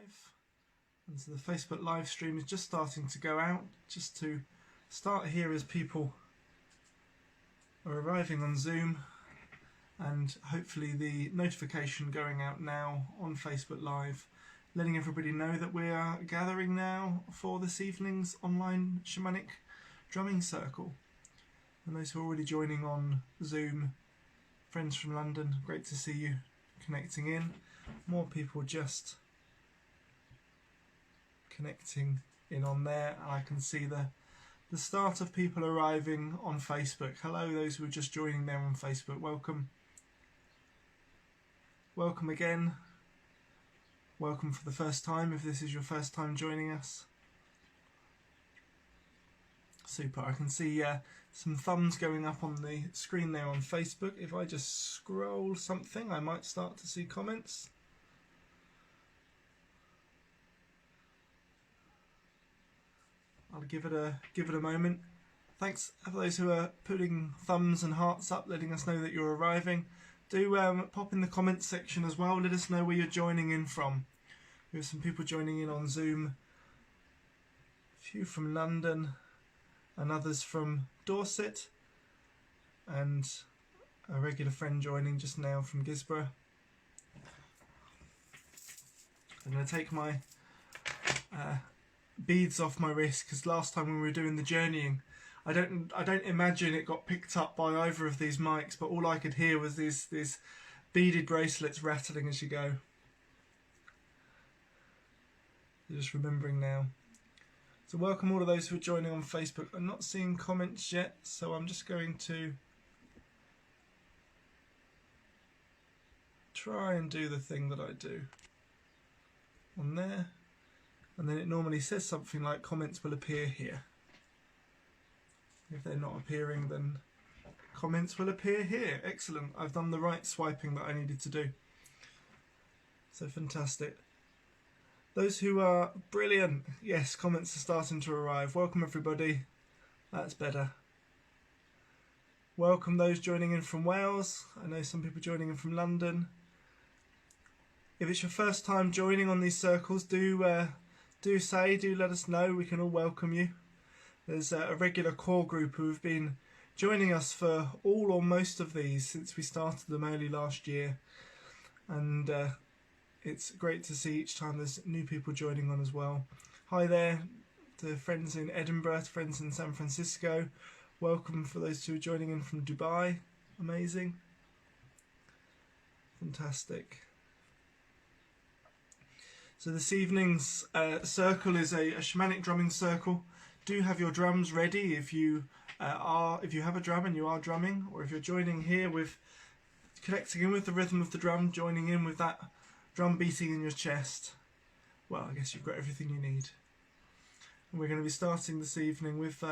live, and so the Facebook live stream is just starting to go out, just to start here as people are arriving on Zoom, and hopefully the notification going out now on Facebook Live, letting everybody know that we are gathering now for this evening's online shamanic drumming circle. And those who are already joining on Zoom, friends from London, great to see you connecting in. More people just connecting in on there, and I can see the start of people arriving on Facebook. Hello, those who are just joining there on Facebook. Welcome. Welcome again. Welcome for the first time if this is your first time joining us. Super. I can see some thumbs going up on the screen there on Facebook. If I just scroll something, I might start to see comments. I'll give it a moment. Thanks for those who are putting thumbs and hearts up, letting us know that you're arriving. Do pop in the comments section as well. Let us know where you're joining in from. We have some people joining in on Zoom. A few from London, and others from Dorset, and a regular friend joining just now from Gisborough. I'm going to take my beads off my wrist, because last time when we were doing the journeying, I don't imagine it got picked up by either of these mics, but all I could hear was these beaded bracelets rattling as you go. Just remembering now. So welcome all of those who are joining on Facebook. I'm not seeing comments yet, so I'm just going to try and do the thing that I do on there. And then it normally says something like comments will appear here. If they're not appearing, then comments will appear here. Excellent. I've done the right swiping that I needed to do. So fantastic. Those who are brilliant. Yes, comments are starting to arrive. Welcome everybody. That's better. Welcome those joining in from Wales. I know some people joining in from London. If it's your first time joining on these circles, do let us know. We can all welcome you. There's a regular core group who have been joining us for all or most of these since we started them early last year, and it's great to see each time there's new people joining on as well. Hi there to friends in Edinburgh, to friends in San Francisco. Welcome for those who are joining in from Dubai. Amazing. Fantastic. So this evening's circle is a shamanic drumming circle. Do have your drums ready if you have a drum and you are drumming, or if you're joining here with connecting in with the rhythm of the drum, joining in with that drum beating in your chest. Well, I guess you've got everything you need. And we're going to be starting this evening with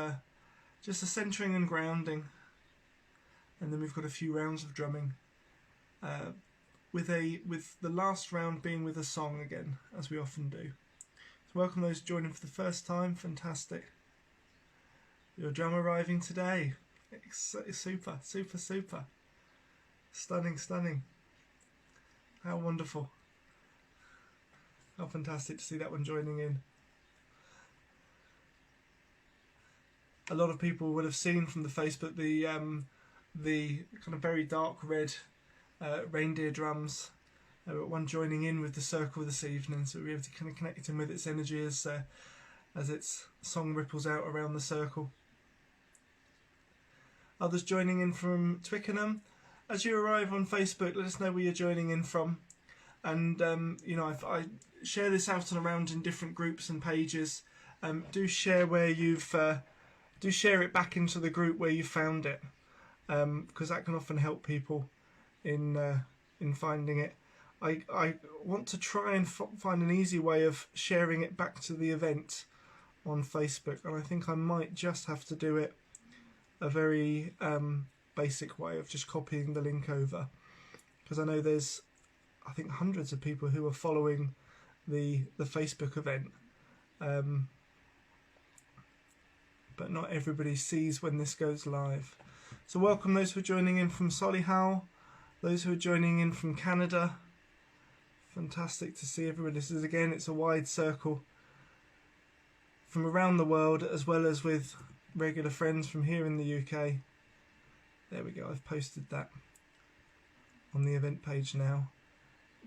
just a centering and grounding, and then we've got a few rounds of drumming. With the last round being with a song again, as we often do. So welcome those joining for the first time. Fantastic. Your drum arriving today. It's super, super, super. Stunning, stunning. How wonderful. How fantastic to see that one joining in. A lot of people would have seen from the Facebook the kind of very dark red reindeer drums. One joining in with the circle this evening, so we'll be able to kind of connect in with its energy as its song ripples out around the circle. Others joining in from Twickenham. As you arrive on Facebook, let us know where you're joining in from, and I share this out and around in different groups and pages. Do share where you've do share it back into the group where you found it, because that can often help people in finding it. I want to try and find an easy way of sharing it back to the event on Facebook, and I think I might just have to do it a very basic way of just copying the link over, because I know there's, I think, hundreds of people who are following the Facebook event, but not everybody sees when this goes live. So welcome those who are joining in from Solihull, those who are joining in from Canada. Fantastic to see everyone. This is, again, it's a wide circle from around the world, as well as with regular friends from here in the UK. There we go, I've posted that on the event page now.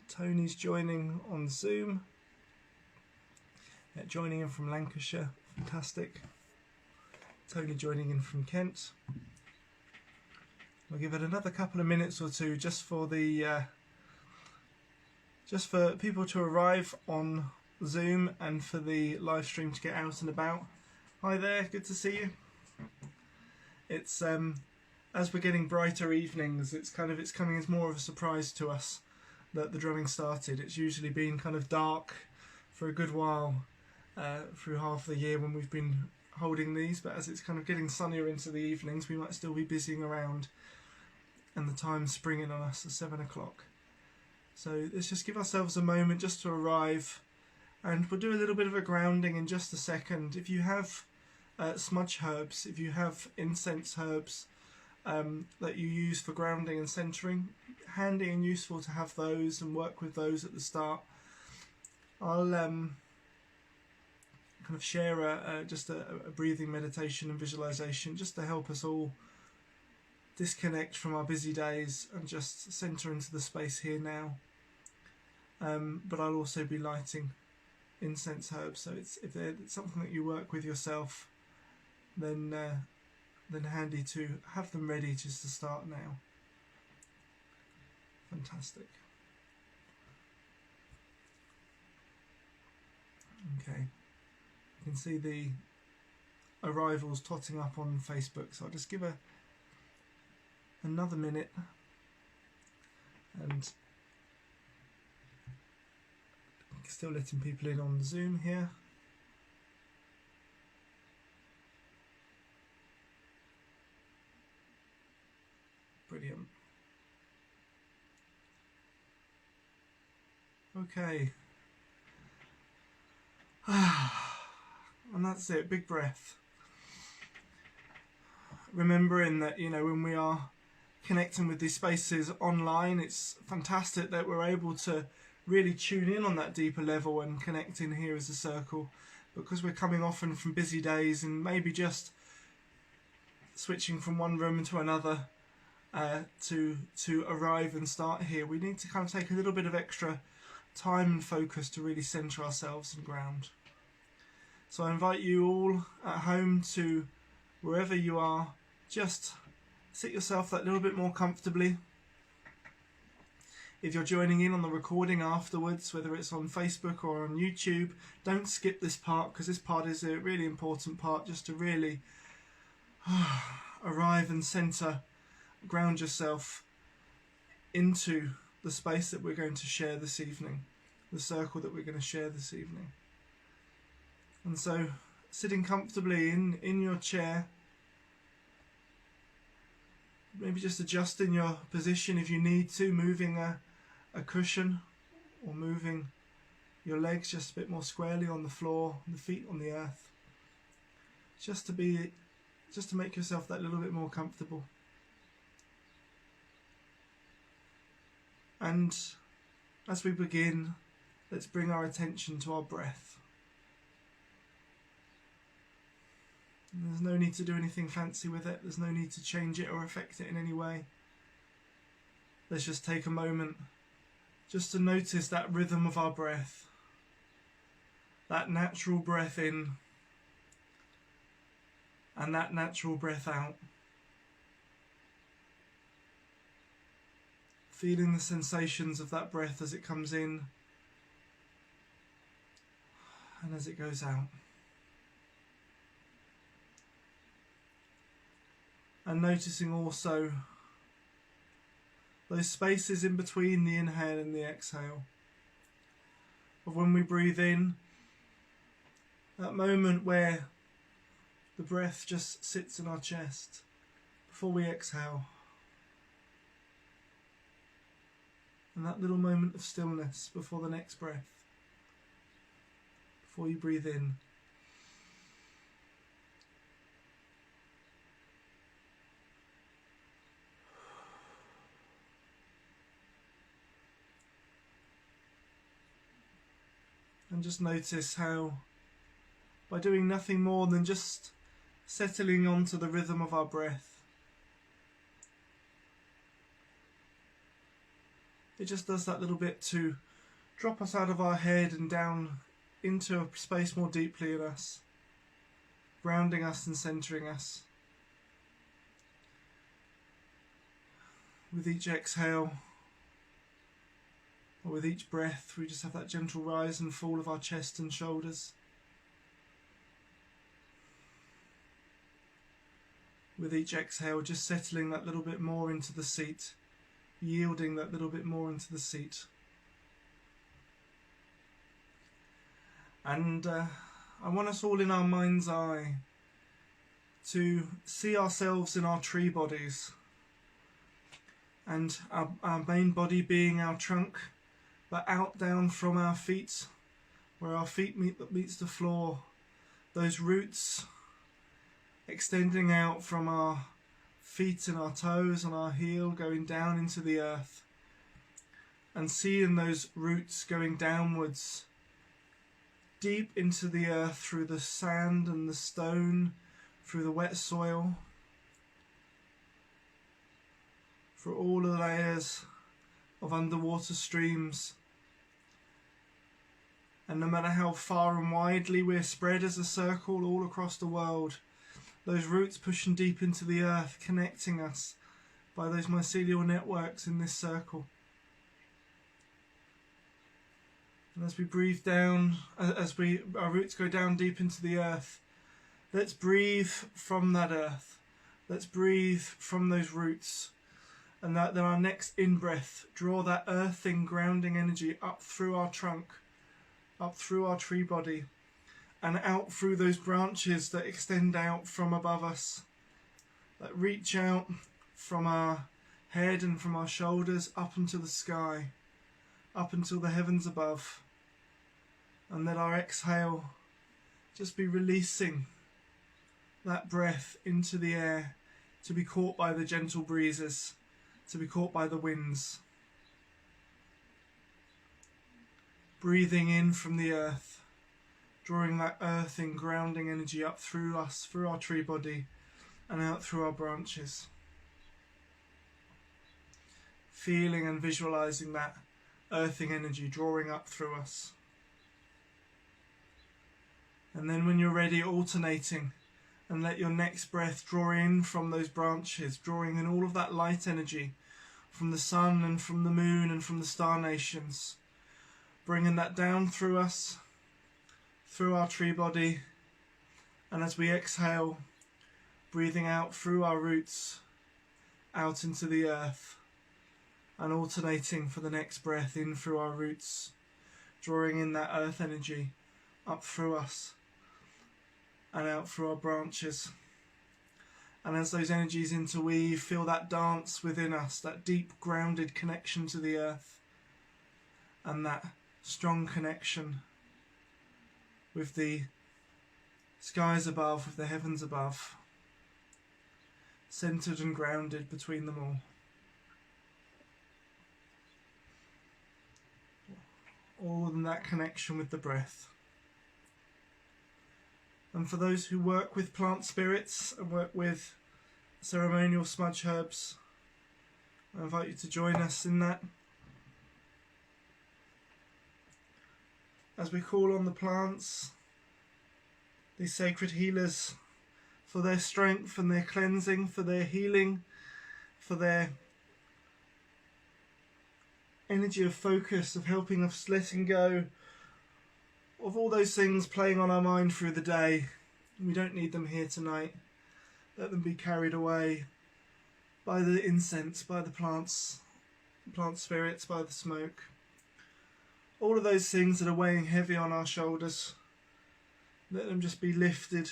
Tony's joining on Zoom. Joining in from Lancashire, fantastic. Tony joining in from Kent. We'll give it another couple of minutes or two just for the just for people to arrive on Zoom and for the live stream to get out and about. Hi there, good to see you. It's as we're getting brighter evenings, it's coming as more of a surprise to us that the drumming started. It's usually been kind of dark for a good while through half the year when we've been holding these, but as it's kind of getting sunnier into the evenings, we might still be busying around, and the time's springing on us at 7 o'clock. So let's just give ourselves a moment just to arrive, and we'll do a little bit of a grounding in just a second. If you have smudge herbs, if you have incense herbs that you use for grounding and centering, handy and useful to have those and work with those at the start. I'll kind of share just a breathing meditation and visualization just to help us all disconnect from our busy days and just center into the space here now. But I'll also be lighting incense herbs, so it's something that you work with yourself, then handy to have them ready just to start now. Fantastic. Okay, you can see the arrivals totting up on Facebook, so I'll just give another minute, and still letting people in on Zoom here. Brilliant. Okay. And that's it, big breath. Remembering that, when we are connecting with these spaces online, it's fantastic that we're able to really tune in on that deeper level and connect in here as a circle, because we're coming often from busy days and maybe just switching from one room into another to arrive and start here. We need to kind of take a little bit of extra time and focus to really center ourselves and ground. So I invite you all at home to, wherever you are, just sit yourself that little bit more comfortably. If you're joining in on the recording afterwards, whether it's on Facebook or on YouTube, don't skip this part, because this part is a really important part, just to really arrive and center, ground yourself into the space that we're going to share this evening, the circle that we're going to share this evening. And so, sitting comfortably in your chair, maybe just adjusting your position if you need to, moving a cushion or moving your legs just a bit more squarely on the floor, and the feet on the earth, just to make yourself that little bit more comfortable. And as we begin, let's bring our attention to our breath. And there's no need to do anything fancy with it. There's no need to change it or affect it in any way. Let's just take a moment just to notice that rhythm of our breath, that natural breath in and that natural breath out. Feeling the sensations of that breath as it comes in and as it goes out. And noticing also those spaces in between the inhale and the exhale. Of when we breathe in, that moment where the breath just sits in our chest before we exhale. And that little moment of stillness before the next breath, before you breathe in. And just notice how, by doing nothing more than just settling onto the rhythm of our breath, it just does that little bit to drop us out of our head and down into a space more deeply in us, grounding us and centering us. With each exhale, or with each breath, we just have that gentle rise and fall of our chest and shoulders. With each exhale, just settling that little bit more into the seat, yielding that little bit more into the seat. And I want us all in our mind's eye to see ourselves in our tree bodies, and our main body being our trunk, but out down from our feet, where our feet meets the floor, those roots extending out from our feet and our toes and our heel, going down into the earth, and seeing those roots going downwards deep into the earth, through the sand and the stone, through the wet soil, through all the layers of underwater streams. And no matter how far and widely we're spread as a circle all across the world, those roots pushing deep into the earth, connecting us by those mycelial networks in this circle. And as we breathe down, our roots go down deep into the earth, let's breathe from that earth. Let's breathe from those roots. And that then our next in-breath, draw that earthing, grounding energy up through our trunk, up through our tree body, and out through those branches that extend out from above us, that reach out from our head and from our shoulders up into the sky, up until the heavens above. And let our exhale just be releasing that breath into the air, to be caught by the gentle breezes, to be caught by the winds. Breathing in from the earth, drawing that earthing, grounding energy up through us, through our tree body, and out through our branches. Feeling and visualizing that earthing energy drawing up through us. And then when you're ready, alternating, and let your next breath draw in from those branches, drawing in all of that light energy from the sun and from the moon and from the star nations, bringing that down through us, through our tree body, and as we exhale, breathing out through our roots, out into the earth, and alternating for the next breath in through our roots, drawing in that earth energy up through us and out through our branches. And as those energies interweave, feel that dance within us, that deep grounded connection to the earth, and that strong connection with the skies above, with the heavens above, centered and grounded between them all in that connection with the breath. And for those who work with plant spirits and work with ceremonial smudge herbs, I invite you to join us in that. As we call on the plants, these sacred healers, for their strength and their cleansing, for their healing, for their energy of focus, of helping us letting go of all those things playing on our mind through the day. We don't need them here tonight. Let them be carried away by the incense, by the plants, plant spirits, by the smoke. All of those things that are weighing heavy on our shoulders, let them just be lifted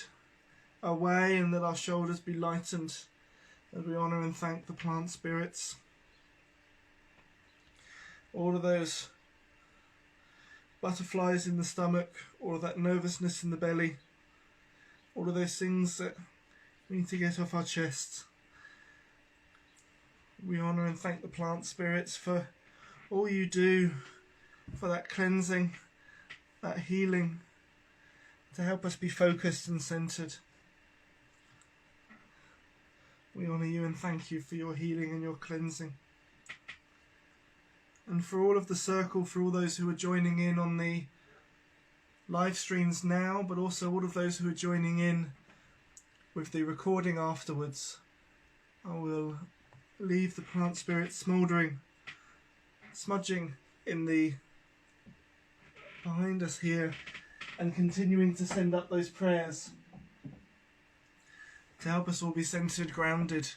away, and let our shoulders be lightened as we honour and thank the plant spirits. All of those butterflies in the stomach, all of that nervousness in the belly, all of those things that we need to get off our chest. We honour and thank the plant spirits for all you do, for that cleansing, that healing, to help us be focused and centered. We honour you and thank you for your healing and your cleansing. And for all of the circle, for all those who are joining in on the live streams now, but also all of those who are joining in with the recording afterwards, I will leave the plant spirit smouldering, smudging in the behind us here, and continuing to send up those prayers to help us all be centered, grounded,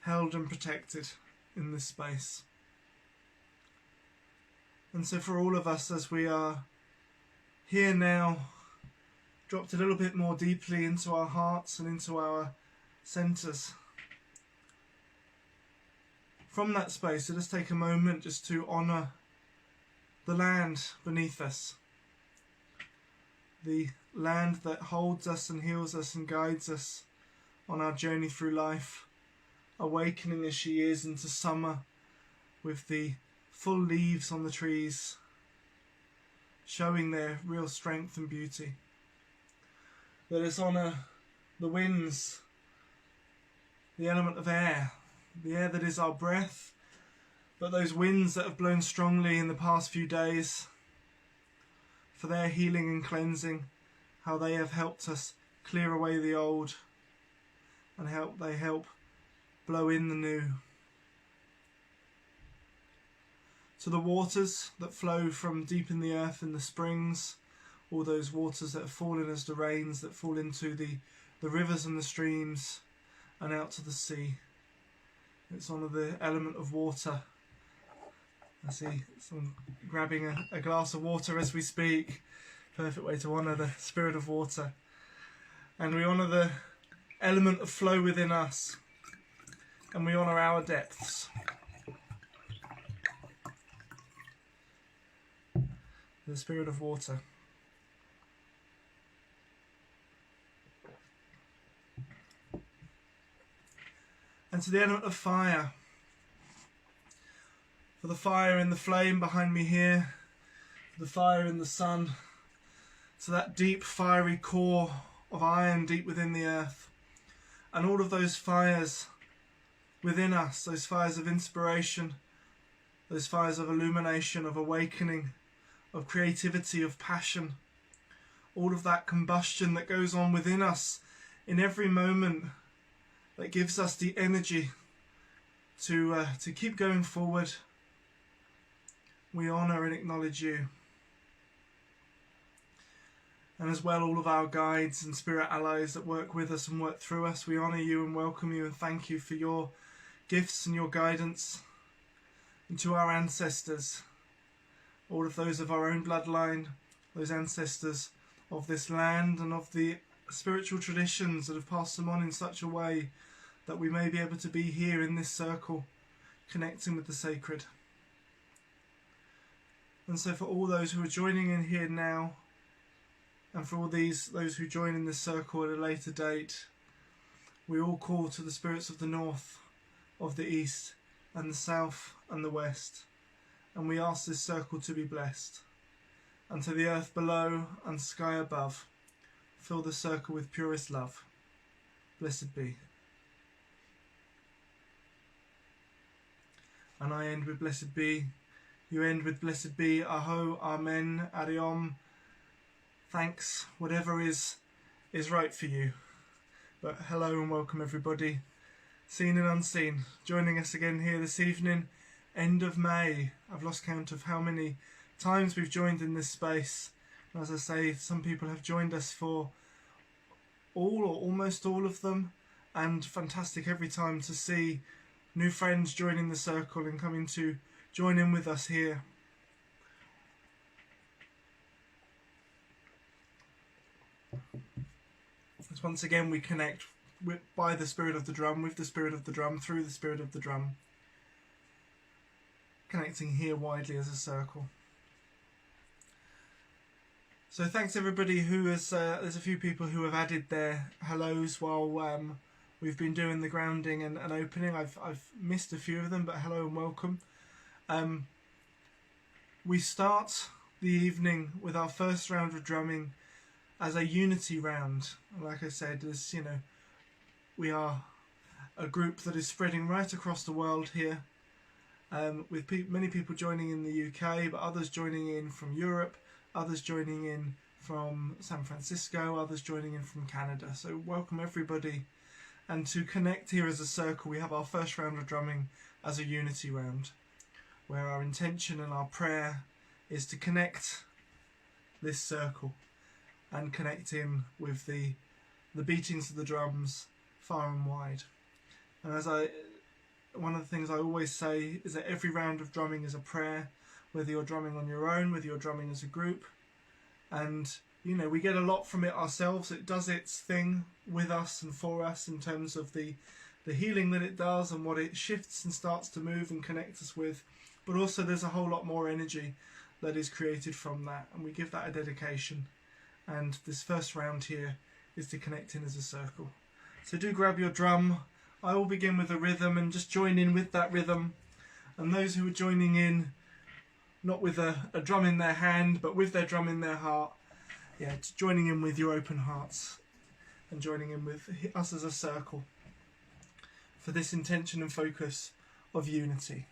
held and protected in this space. And so for all of us, as we are here now, dropped a little bit more deeply into our hearts and into our centres, from that space, let us take a moment just to honour the land beneath us, the land that holds us and heals us and guides us on our journey through life, awakening as she is into summer with the full leaves on the trees, showing their real strength and beauty. Let us honour the winds, the element of air, the air that is our breath, but those winds that have blown strongly in the past few days, for their healing and cleansing, how they have helped us clear away the old, and they help blow in the new. To the waters that flow from deep in the earth in the springs, all those waters that have fallen as the rains that fall into the rivers and the streams and out to the sea. Let's honour the element of water. I see someone grabbing a glass of water as we speak. Perfect way to honour the spirit of water. And we honour the element of flow within us. And we honour our depths. The spirit of water. And to the element of fire. For the fire in the flame behind me here, the fire in the sun, to that deep fiery core of iron deep within the earth, and all of those fires within us, those fires of inspiration, those fires of illumination, of awakening, of creativity, of passion, all of that combustion that goes on within us in every moment that gives us the energy to keep going forward. We honour and acknowledge you. And as well, all of our guides and spirit allies that work with us and work through us, we honour you and welcome you and thank you for your gifts and your guidance. And to our ancestors, all of those of our own bloodline, those ancestors of this land and of the spiritual traditions that have passed them on in such a way that we may be able to be here in this circle, connecting with the sacred. And so for all those who are joining in here now, and for all those who join in this circle at a later date, we all call to the spirits of the north, of the east, and the south, and the west. And we ask this circle to be blessed. And to the earth below and sky above, fill the circle with purest love. Blessed be. And I end with blessed be. You end with blessed be. Aho, amen, ariom. Thanks, whatever is right for you. But hello and welcome everybody, seen and unseen, joining us again here this evening, end of May. I've lost count of how many times we've joined in this space. And as I say, some people have joined us for all or almost all of them, and fantastic every time to see new friends joining the circle and coming to join in with us here. As once again we connect by the spirit of the drum, with the spirit of the drum, through the spirit of the drum, connecting here widely as a circle. So thanks everybody who has, there's a few people who have added their hellos while we've been doing the grounding and opening. I've missed a few of them, but hello and welcome. We start the evening with our first round of drumming as a unity round. Like I said, as you know, we are a group that is spreading right across the world here, with many people joining in the UK, but others joining in from Europe, others joining in from San Francisco, others joining in from Canada. So welcome everybody, and to connect here as a circle, we have our first round of drumming as a unity round, where our intention and our prayer is to connect this circle and connect in with the beatings of the drums far and wide. And one of the things I always say is that every round of drumming is a prayer, whether you're drumming on your own, whether you're drumming as a group. And you know, we get a lot from it ourselves. It does its thing with us and for us in terms of the healing that it does and what it shifts and starts to move and connect us with. But also there's a whole lot more energy that is created from that, and we give that a dedication. And this first round here is to connect in as a circle. So do grab your drum. I will begin with a rhythm and just join in with that rhythm. And those who are joining in, not with a drum in their hand, but with their drum in their heart, joining in with your open hearts and joining in with us as a circle for this intention and focus of unity.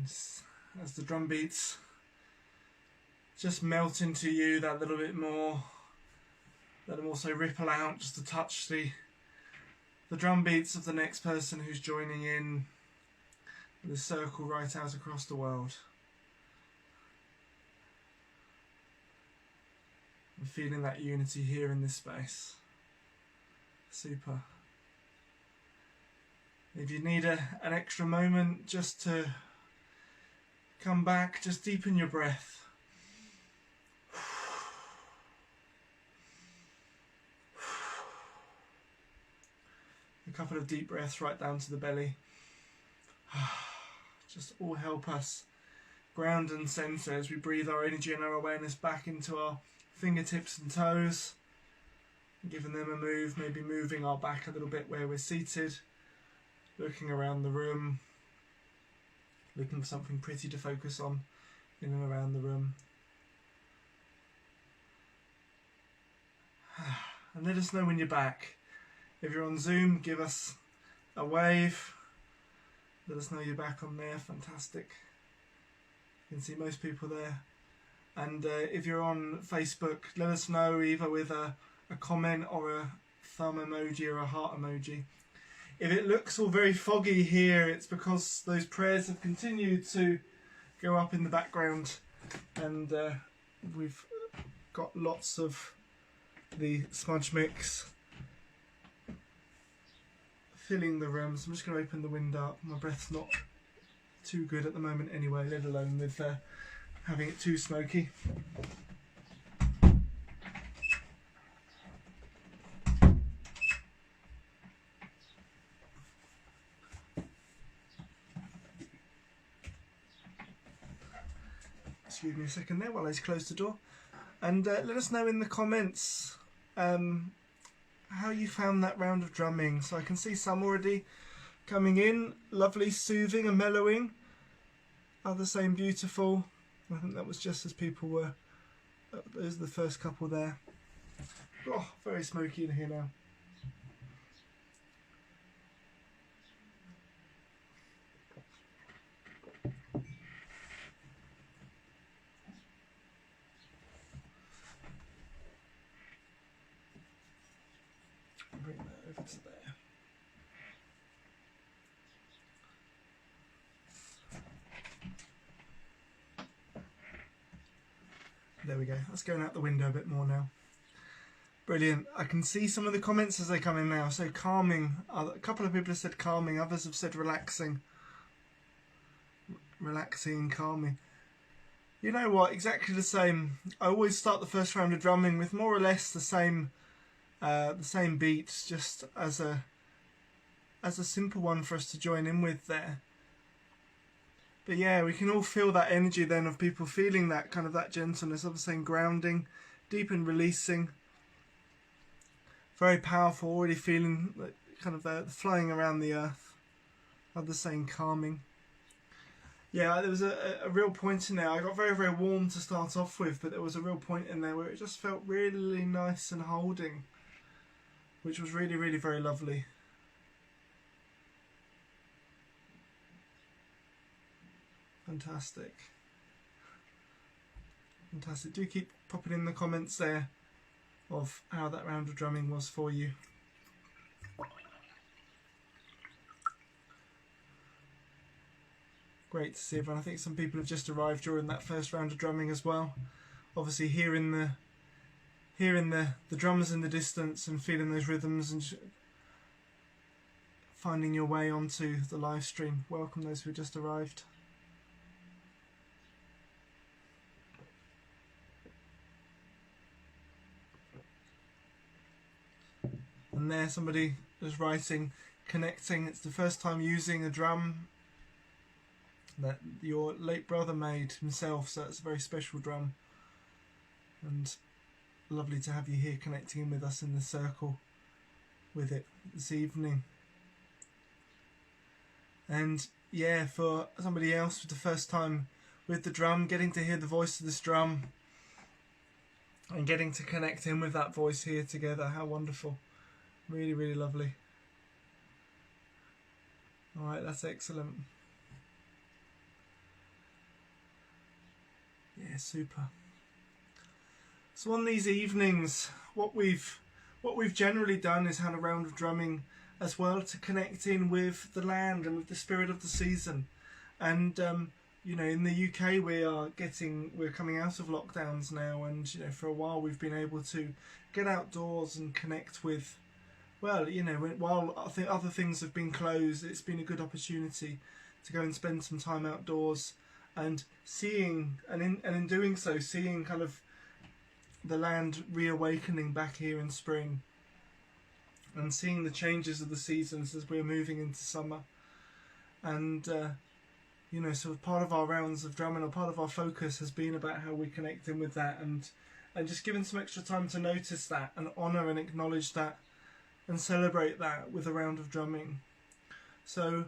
As the drum beats just melt into you that little bit more, let them also ripple out just to touch the drum beats of the next person who's joining in the circle right out across the world. I'm feeling that unity here in this space. Super. If you need an extra moment just to come back, just deepen your breath. A couple of deep breaths right down to the belly. Just all help us ground and center as we breathe our energy and our awareness back into our fingertips and toes, giving them a move, maybe moving our back a little bit where we're seated, looking around the room, looking for something pretty to focus on in and around the room. And let us know when you're back. If you're on Zoom, give us a wave. Let us know you're back on there. Fantastic. You can see most people there. And if you're on Facebook, let us know either with a comment or a thumb emoji or a heart emoji. If it looks all very foggy here, it's because those prayers have continued to go up in the background, and we've got lots of the smudge mix filling the room. So I'm just going to open the window up. My breath's not too good at the moment anyway, let alone with having it too smoky. Excuse me a second there while I just close the door. And let us know in the comments how you found that round of drumming. So I can see some already coming in, lovely, soothing and mellowing. Others saying beautiful. I think that was just as people were. Those are the first couple there. Oh, very smoky in here now. Bring that over to there. There we go. That's going out the window a bit more now. Brilliant. I can see some of the comments as they come in now. So calming. A couple of people have said calming. Others have said relaxing. Relaxing and calming. You know what? Exactly the same. I always start the first round of drumming with more or less the same beats, just as a simple one for us to join in with there. But yeah, we can all feel that energy then of people feeling that kind of that gentleness, of the same grounding, deep and releasing. Very powerful, already feeling kind of the flying around the earth. Of the same calming. Yeah, there was a real point in there. I got very, very warm to start off with, but there was a real point in there where it just felt really nice and holding, which was really, really very lovely. Fantastic. Fantastic. Do keep popping in the comments there of how that round of drumming was for you. Great to see everyone. I think some people have just arrived during that first round of drumming as well. Obviously hearing the drums in the distance and feeling those rhythms and finding your way onto the live stream. Welcome those who have just arrived. And there somebody is writing, connecting. It's the first time using a drum that your late brother made himself, so it's a very special drum. And lovely to have you here connecting in with us in the circle with it this evening. And yeah, for somebody else for the first time with the drum, getting to hear the voice of this drum and getting to connect in with that voice here together, how wonderful. Really, really lovely. Alright, that's excellent. super. So on these evenings, what we've generally done is had a round of drumming as well to connect in with the land and with the spirit of the season. And you know, in the UK we're coming out of lockdowns now, and you know, for a while we've been able to get outdoors and connect with, well, you know, while I think other things have been closed, it's been a good opportunity to go and spend some time outdoors and seeing, and in doing so, seeing kind of the land reawakening back here in spring, and seeing the changes of the seasons as we're moving into summer. And you know, so part of our rounds of drumming, or part of our focus, has been about how we connect in with that, and just giving some extra time to notice that and honour and acknowledge that and celebrate that with a round of drumming. So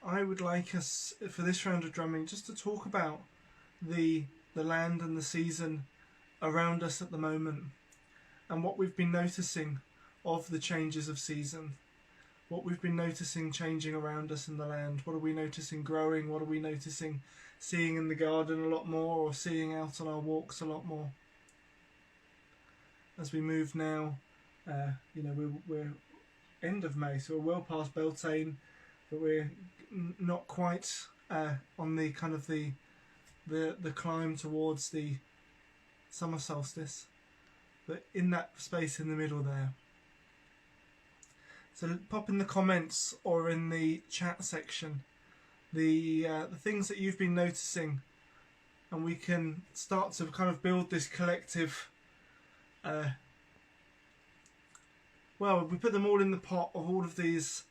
I would like us, for this round of drumming, just to talk about the land and the season around us at the moment, and what we've been noticing of the changes of season, what we've been noticing changing around us in the land. What are we noticing growing? What are we noticing seeing in the garden a lot more, or seeing out on our walks a lot more? As we move now, you know, we're end of May, so we're well past Beltane, but we're not quite on the kind of the climb towards the summer solstice, but in that space in the middle there. So pop in the comments or in the chat section the things that you've been noticing, and we can start to kind of build this collective. Well, we put them all in the pot of all of these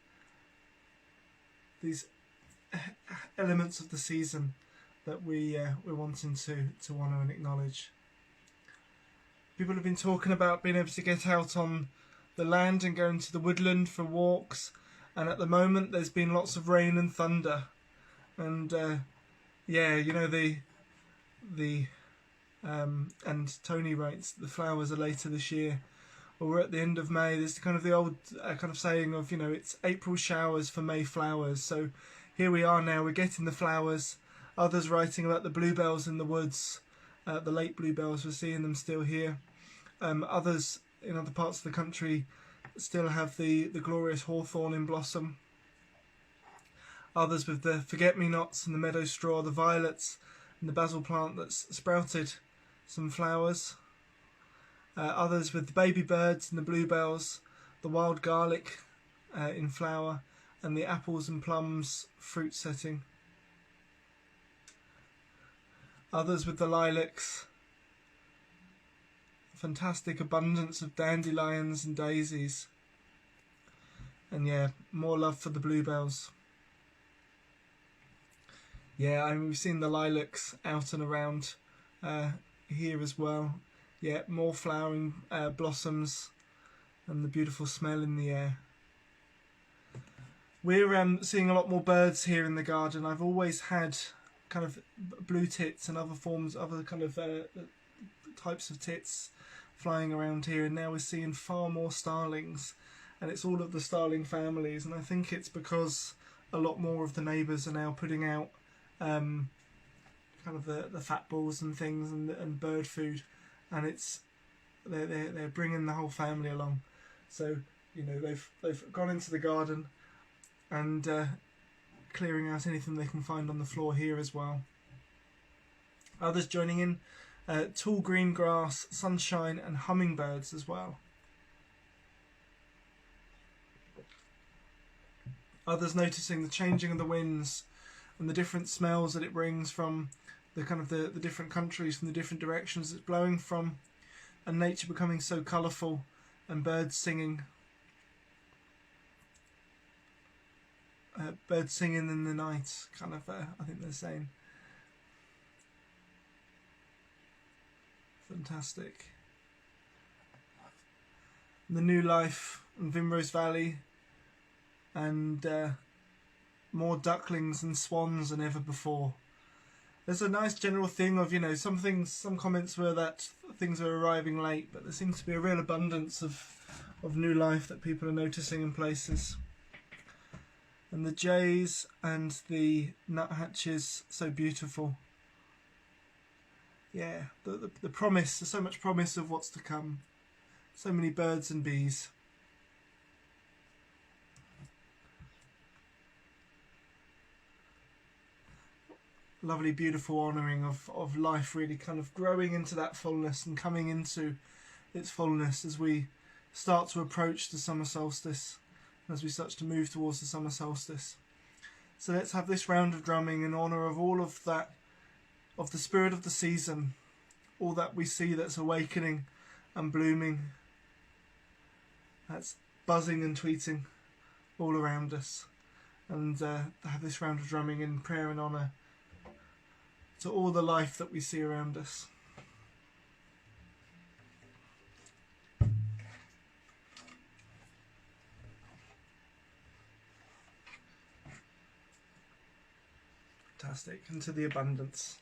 elements of the season that we're wanting to honour and acknowledge. People have been talking about being able to get out on the land and go into the woodland for walks, and at the moment there's been lots of rain and thunder, and yeah, you know, and Tony writes the flowers are later this year. Well, we're at the end of May. There's kind of the old kind of saying of, you know, it's April showers for May flowers. So here we are now, we're getting the flowers. Others writing about the bluebells in the woods, the late bluebells, we're seeing them still here. Others in other parts of the country still have the glorious hawthorn in blossom. Others with the forget-me-nots and the meadow straw, the violets and the basil plant that's sprouted some flowers. Others with the baby birds and the bluebells, the wild garlic in flower, and the apples and plums fruit setting. Others with the lilacs, fantastic abundance of dandelions and daisies, and yeah, more love for the bluebells. Yeah, and we've seen the lilacs out and around here as well. Yeah, more flowering blossoms and the beautiful smell in the air. We're seeing a lot more birds here in the garden. I've always had kind of blue tits and other forms, other kind of types of tits flying around here, and now we're seeing far more starlings, and it's all of the starling families, and I think it's because a lot more of the neighbours are now putting out kind of the fat balls and things and bird food, and it's they're bringing the whole family along. So you know, they've gone into the garden and clearing out anything they can find on the floor here as well. Others joining in, tall green grass, sunshine and hummingbirds as well. Others noticing the changing of the winds and the different smells that it brings from the kind of the different countries, from the different directions it's blowing from, and nature becoming so colourful, and birds singing. Birds singing in the night, kind of, I think they're saying. Fantastic. The new life in Vimrose Valley, and more ducklings and swans than ever before. There's a nice general thing of, you know, some comments were that things are arriving late, but there seems to be a real abundance of new life that people are noticing in places. And the jays and the nuthatches, so beautiful. yeah, the promise. There's so much promise of what's to come. So many birds and bees. Lovely, beautiful honouring of life, really kind of growing into that fullness and coming into its fullness as we start to approach the summer solstice, as we start to move towards the summer solstice. So let's have this round of drumming in honour of all of that, of the spirit of the season, all that we see that's awakening and blooming, that's buzzing and tweeting all around us. And have this round of drumming in prayer and honour to all the life that we see around us. Fantastic. Into the abundance.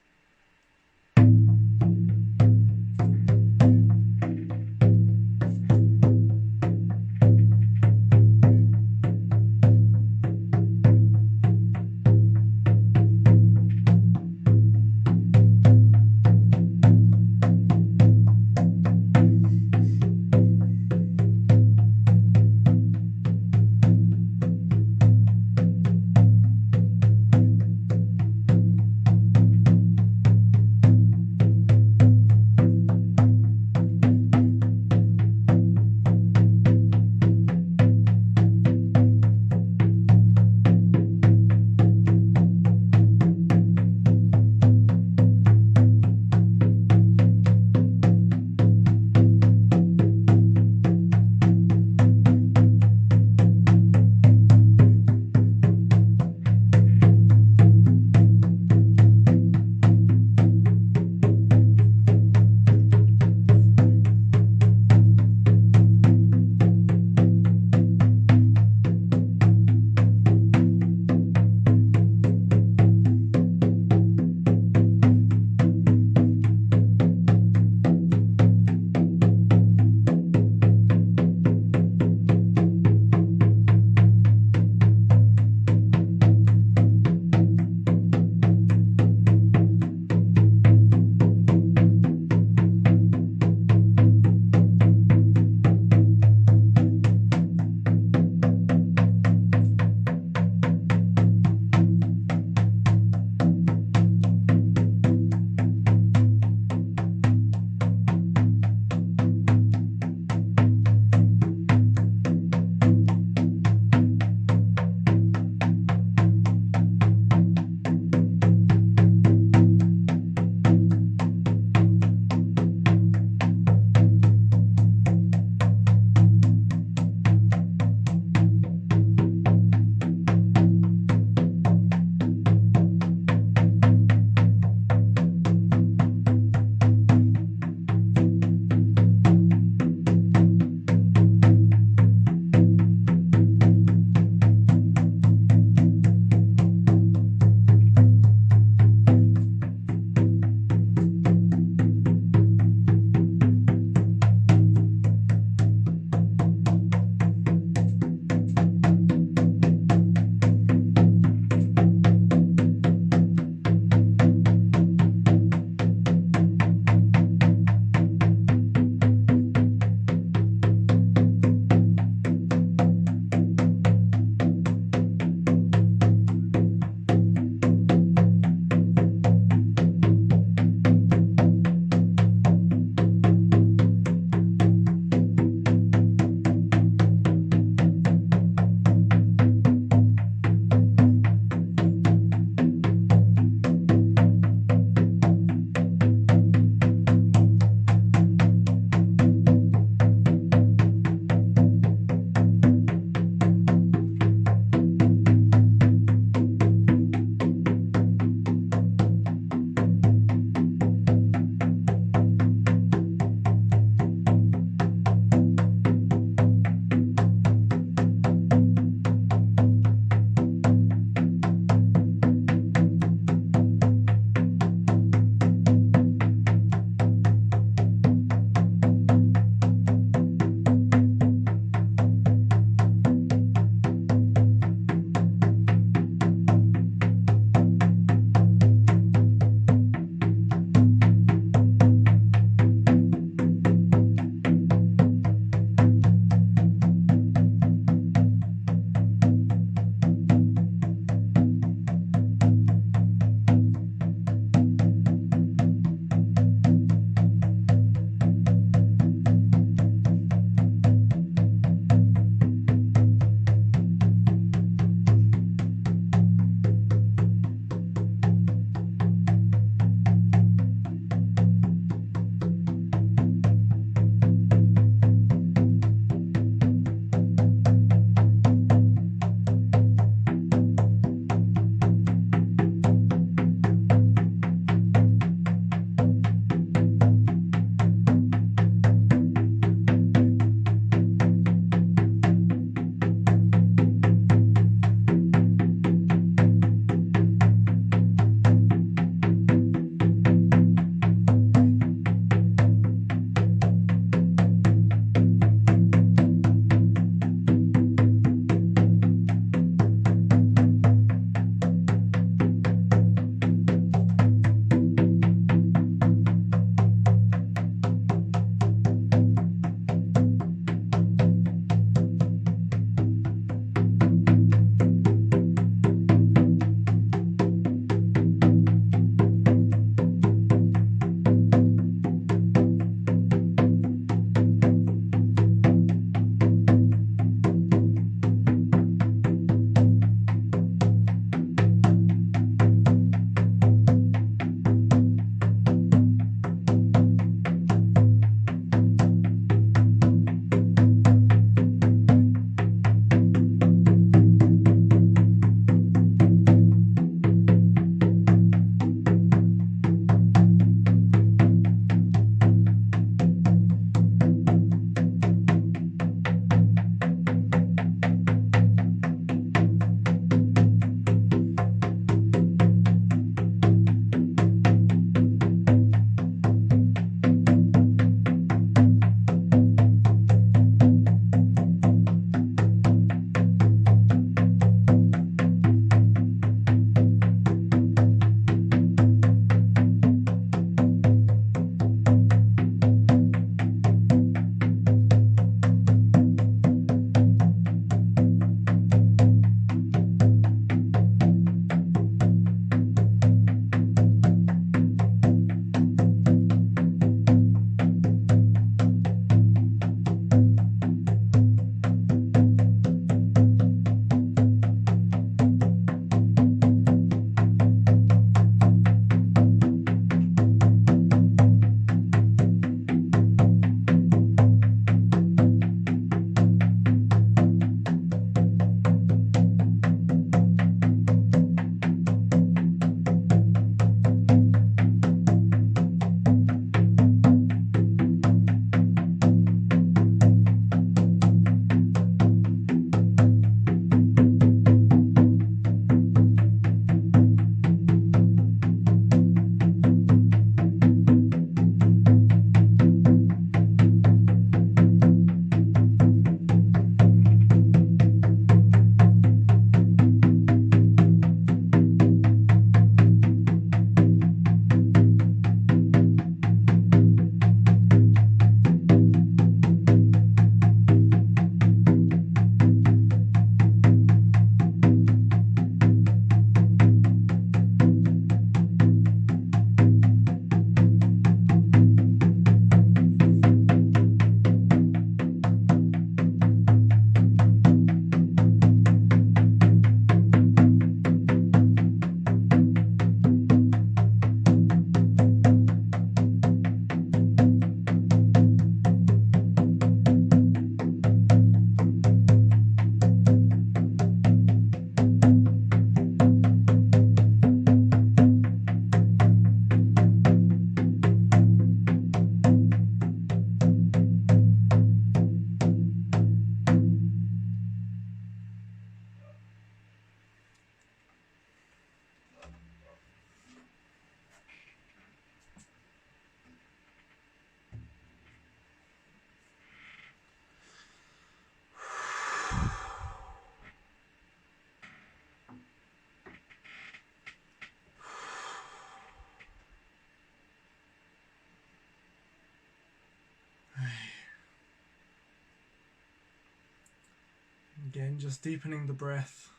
Again, just deepening the breath,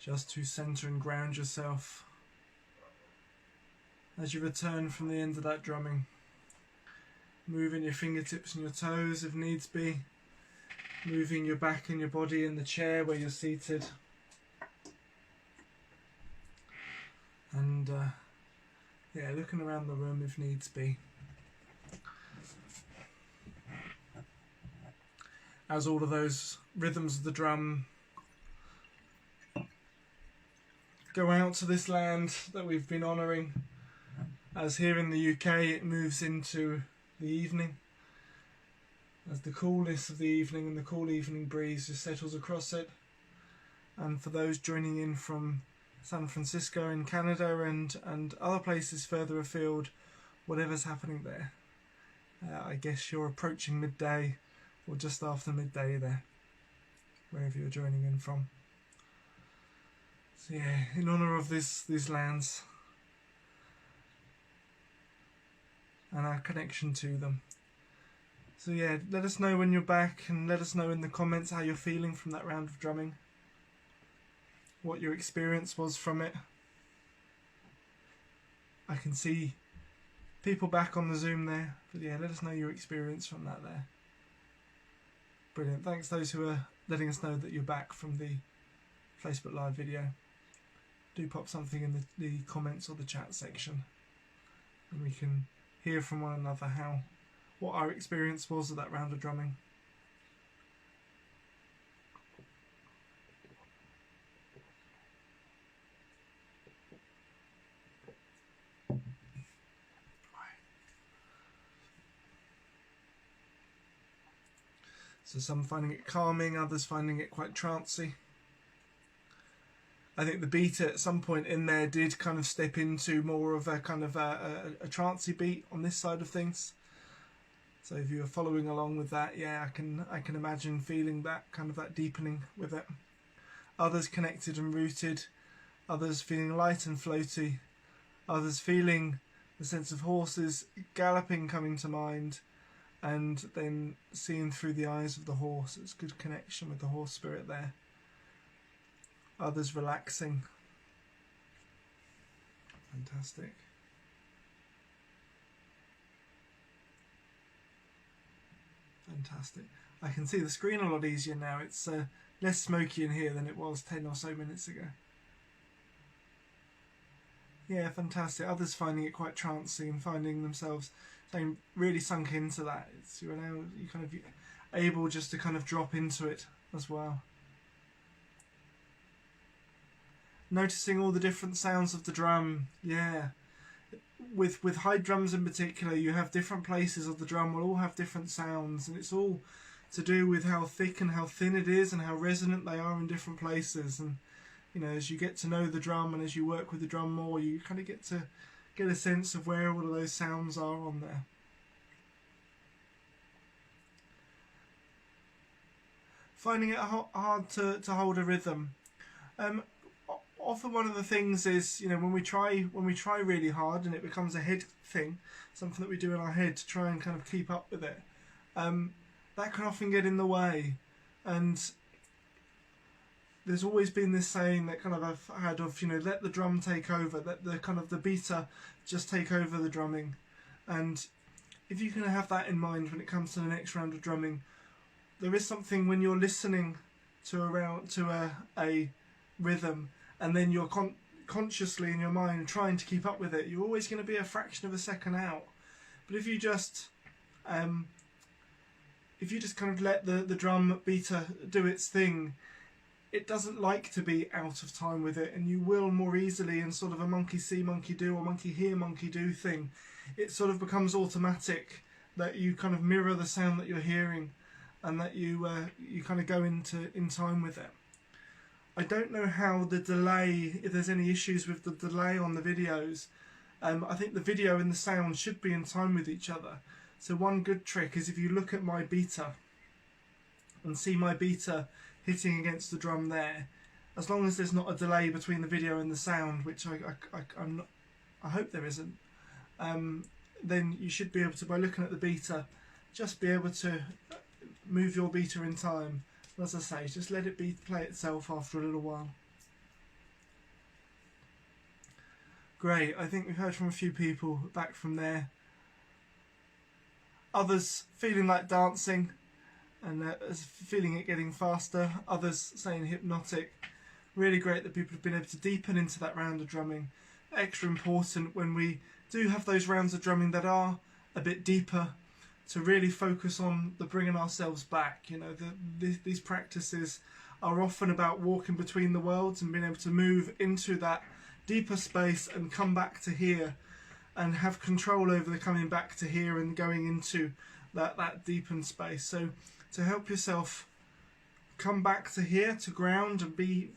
just to center and ground yourself as you return from the end of that drumming. Moving your fingertips and your toes if needs be, moving your back and your body in the chair where you're seated, and yeah, looking around the room if needs be. As all of those rhythms of the drum go out to this land that we've been honouring, as here in the UK it moves into the evening, as the coolness of the evening and the cool evening breeze just settles across it. And for those joining in from San Francisco in Canada and other places further afield, whatever's happening there, I guess you're approaching midday or just after midday there, wherever you're joining in from. So yeah, in honour of these lands and our connection to them. So yeah, let us know when you're back, and let us know in the comments how you're feeling from that round of drumming, what your experience was from it. I can see people back on the Zoom there, but yeah, let us know your experience from that there. Brilliant. Thanks those who are letting us know that you're back from the Facebook Live video. Do pop something in the comments or the chat section, and we can hear from one another what our experience was of that round of drumming. So some finding it calming, others finding it quite trancey. I think the beat at some point in there did kind of step into more of a kind of a trancey beat on this side of things. So if you were following along with that, yeah, I can imagine feeling that kind of that deepening with it. Others connected and rooted, others feeling light and floaty, others feeling the sense of horses galloping coming to mind, and then seeing through the eyes of the horse. It's good connection with the horse spirit there. Others relaxing. Fantastic. Fantastic. I can see the screen a lot easier now. It's less smoky in here than it was 10 or so minutes ago. Yeah, fantastic. Others finding it quite trancey and finding themselves saying really sunk into that. You're kind of able just to kind of drop into it as well. Noticing all the different sounds of the drum. Yeah. With high drums in particular, you have different places of the drum will all have different sounds, and it's all to do with how thick and how thin it is and how resonant they are in different places. And you know, as you get to know the drum and as you work with the drum more, you kind of get a sense of where all of those sounds are on there. Finding it hard to hold a rhythm. Often one of the things is, you know, when we try really hard and it becomes a head thing, something that we do in our head to try and kind of keep up with it, that can often get in the way. And there's always been this saying that kind of I've had of, you know, let the drum take over, let the kind of the beater just take over the drumming. And if you can have that in mind when it comes to the next round of drumming, there is something when you're listening to a rhythm, and then you're consciously in your mind trying to keep up with it, you're always going to be a fraction of a second out. But if you just kind of let the drum beater do its thing, it doesn't like to be out of time with it, and you will more easily, in sort of a monkey see, monkey do, or monkey hear, monkey do thing, it sort of becomes automatic that you kind of mirror the sound that you're hearing, and that you kind of go in time with it. I don't know how the delay, if there's any issues with the delay on the videos. I think the video and the sound should be in time with each other. So one good trick is if you look at my beater and see my beater hitting against the drum there, as long as there's not a delay between the video and the sound, which I hope there isn't, then you should be able to, by looking at the beater, just be able to move your beater in time As I say, just let it play itself after a little while. Great, I think we've heard from a few people back from there. Others feeling like dancing and feeling it getting faster. Others saying hypnotic. Really great that people have been able to deepen into that round of drumming. Extra important when we do have those rounds of drumming that are a bit deeper, to really focus on the bringing ourselves back. You know, these practices are often about walking between the worlds and being able to move into that deeper space and come back to here and have control over the coming back to here and going into that deepened space. So to help yourself come back to here, to ground, and be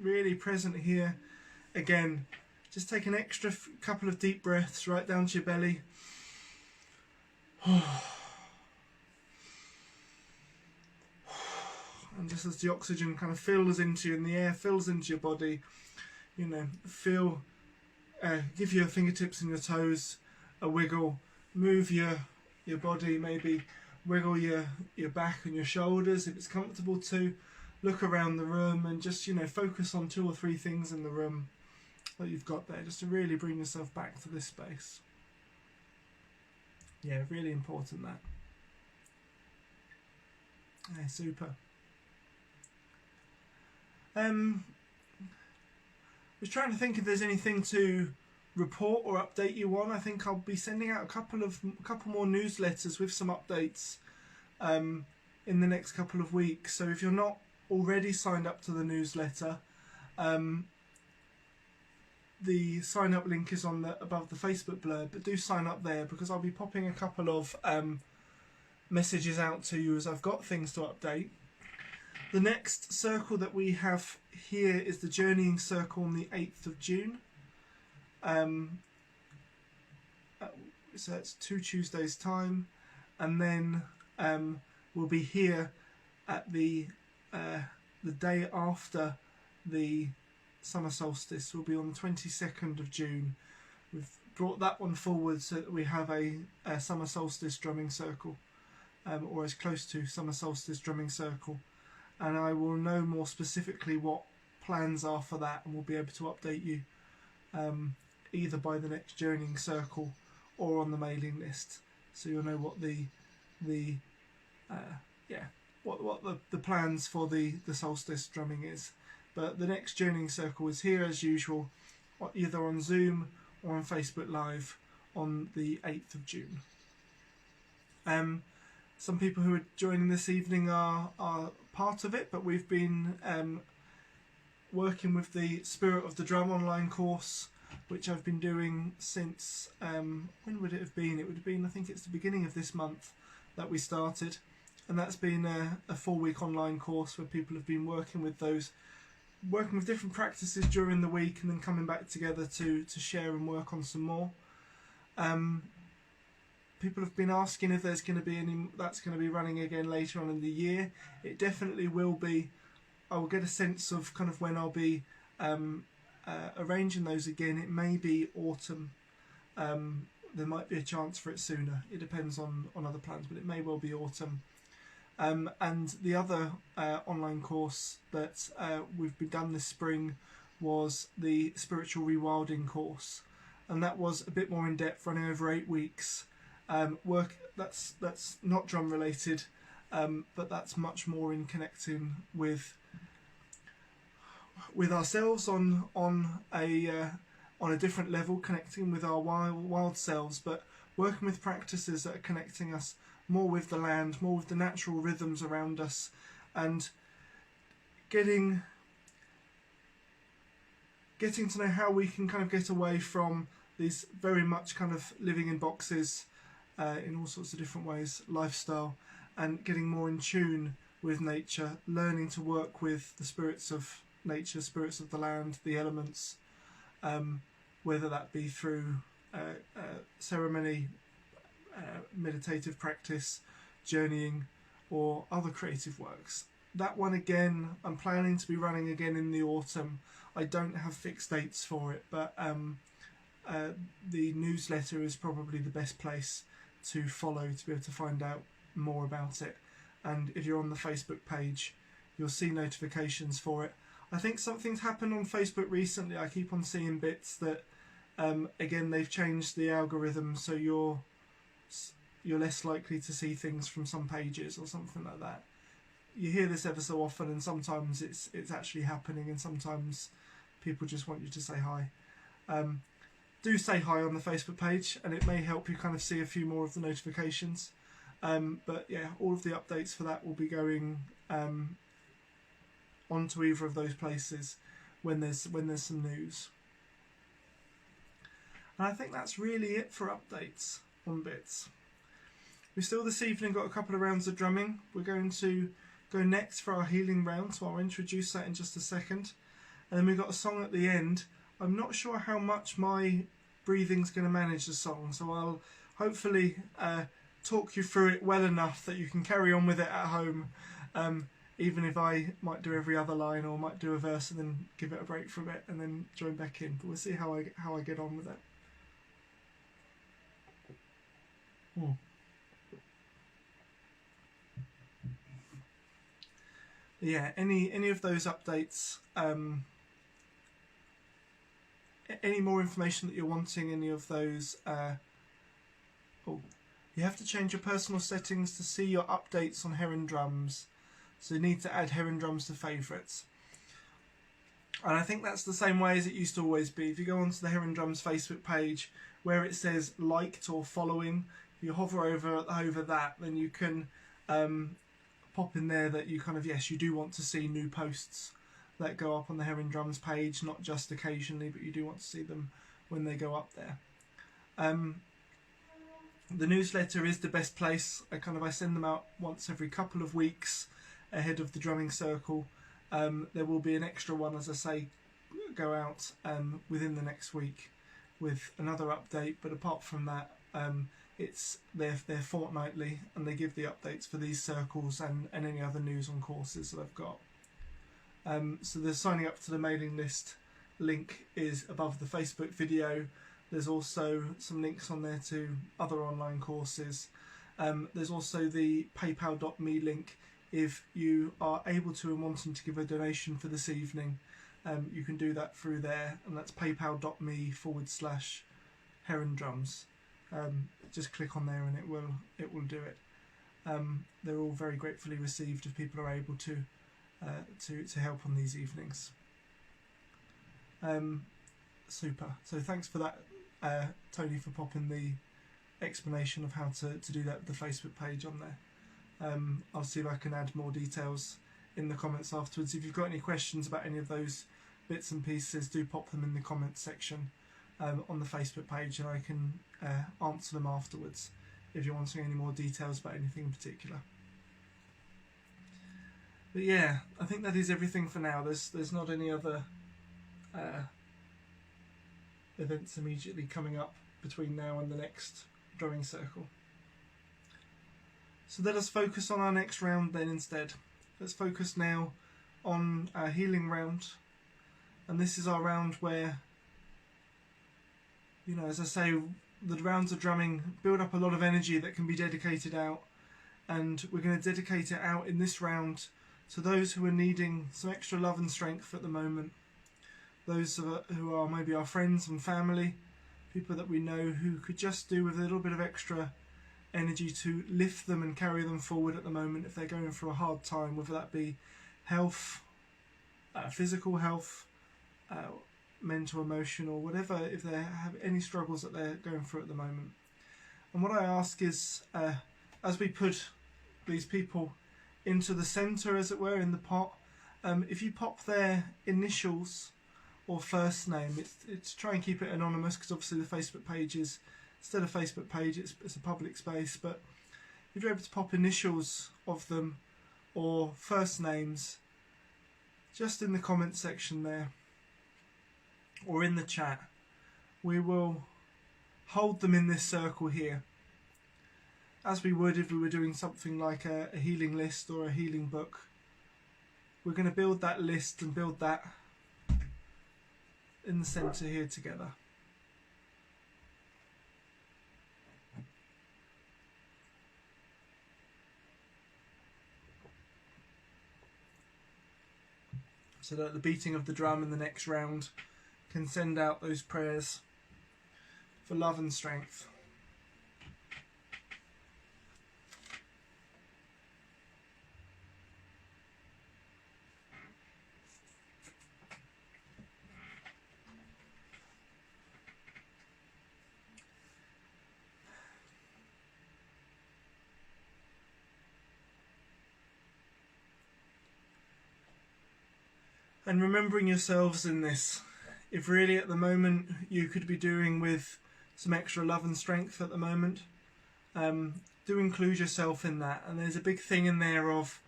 really present here again, just take an extra couple of deep breaths right down to your belly. And just as the oxygen kind of fills into you and the air fills into your body, you know, feel, give your fingertips and your toes a wiggle, move your body, maybe wiggle your back and your shoulders if it's comfortable to. Look around the room and just, you know, focus on 2 or 3 things in the room that you've got there, just to really bring yourself back to this space. Yeah, really important that. Yeah, super. Was trying to think if there's anything to report or update you on. I think I'll be sending out a couple more newsletters with some updates in the next couple of weeks. So if you're not already signed up to the newsletter, the sign up link is on above the Facebook blurb, but do sign up there because I'll be popping a couple of messages out to you as I've got things to update. The next circle that we have here is the Journeying Circle on the 8th of June. So it's 2 Tuesdays time, and then we'll be here at the day after the summer solstice. Will be on the 22nd of June. We've brought that one forward so that we have a summer solstice drumming circle, or as close to summer solstice drumming circle. And I will know more specifically what plans are for that, and we'll be able to update you either by the next Journeying Circle or on the mailing list, so you'll know what the plans for the solstice drumming is. But the next Journeying Circle is here as usual, either on Zoom or on Facebook Live on the 8th of June. Some people who are joining this evening are part of it, but we've been working with the Spirit of the Drum online course, which I've been doing since, when would it have been? It would have been, I think it's the beginning of this month that we started. And that's been a 4-week online course where people have been working with different practices during the week and then coming back together to share and work on some more. People have been asking if there's going to be that's going to be running again later on in the year. It definitely will be. I will get a sense of kind of when I'll be arranging those again. It may be autumn. There might be a chance for it sooner. It depends on other plans, but it may well be autumn. And the other online course that we've begun this spring was the Spiritual Rewilding course, and that was a bit more in depth, running over 8 weeks. Work that's not drum related, but that's much more in connecting with ourselves on a different level, connecting with our wild selves, but working with practices that are connecting us more with the land, more with the natural rhythms around us, and getting to know how we can kind of get away from these very much kind of living in boxes in all sorts of different ways, lifestyle, and getting more in tune with nature, learning to work with the spirits of nature, spirits of the land, the elements, whether that be through ceremony, meditative practice, journeying, or other creative works. That one again, I'm planning to be running again in the autumn. I don't have fixed dates for it, but the newsletter is probably the best place to follow to be able to find out more about it. And if you're on the Facebook page, you'll see notifications for it. I think something's happened on Facebook recently. I keep on seeing bits that, again, they've changed the algorithm, so you're less likely to see things from some pages or something like that. You hear this ever so often, and sometimes it's actually happening, and sometimes people just want you to say hi. Do say hi on the Facebook page, and it may help you kind of see a few more of the notifications. But yeah, all of the updates for that will be going onto either of those places when there's some news. And I think that's really it for updates on bits. We still this evening got a couple of rounds of drumming. We're going to go next for our healing round, so I'll introduce that in just a second. And then we've got a song at the end. I'm not sure how much my breathing's going to manage the song, so I'll hopefully talk you through it well enough that you can carry on with it at home, even if I might do every other line or might do a verse and then give it a break for a bit and then join back in. But we'll see how I get on with it. Yeah, any of those updates, any more information that you're wanting, any of those, you have to change your personal settings to see your updates on Heron Drums. So you need to add Heron Drums to favourites. And I think that's the same way as it used to always be. If you go onto the Heron Drums Facebook page where it says liked or following, if you hover over that, then you can pop in there that you kind of, yes, you do want to see new posts that go up on the Heron Drums page, not just occasionally, but you do want to see them when they go up there. The newsletter is the best place. I send them out once every couple of weeks ahead of the drumming circle. There will be an extra one, as I say, go out within the next week with another update. But apart from that, they're fortnightly, and they give the updates for these circles and any other news on courses that I've got. So the signing up to the mailing list link is above the Facebook video. There's also some links on there to other online courses. There's also the paypal.me link. If you are able to and wanting to give a donation for this evening, you can do that through there, and that's paypal.me/Heron Drums. Just click on there and it will do it. They're all very gratefully received if people are able to help on these evenings. Super. So thanks for that, Tony, for popping the explanation of how to do that with the Facebook page on there. I'll see if I can add more details in the comments afterwards. If you've got any questions about any of those bits and pieces, do pop them in the comments section on the Facebook page, and I can answer them afterwards if you're wanting any more details about anything in particular. But yeah, I think that is everything for now. There's not any other events immediately coming up between now and the next drumming circle. So let us focus on our next round then instead. Let's focus now on our healing round. And this is our round where, as I say, the rounds of drumming build up a lot of energy that can be dedicated out. And we're going to dedicate it out in this round to those who are needing some extra love and strength at the moment. Those who are maybe our friends and family, people that we know who could just do with a little bit of extra energy to lift them and carry them forward at the moment if they're going through a hard time, whether that be health, physical health, mental, emotional, whatever, if they have any struggles that they're going through at the moment. And what I ask is, as we put these people into the centre, as it were, in the pot, if you pop their initials or first name, it's try and keep it anonymous, because obviously the Facebook page is still a Facebook page, it's a public space, but if you're able to pop initials of them or first names just in the comment section there or in the chat, we will hold them in this circle here, as we would if we were doing something like a healing list or a healing book. We're going to build that list and build that in the centre here together. so that the beating of the drum in the next round can send out those prayers for love and strength. And remembering yourselves in this, if really at the moment you could be doing with some extra love and strength at the moment, do include yourself in that. And there's a big thing in there of,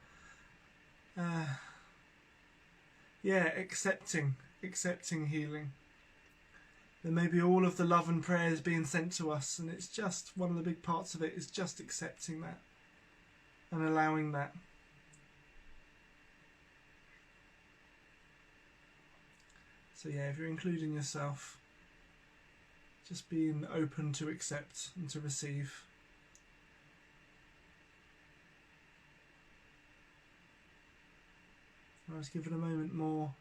accepting healing. There may be all of the love and prayers being sent to us, and it's just one of the big parts of it is just accepting that and allowing that. So yeah, if you're including yourself, just being open to accept and to receive. I'll just give it a moment more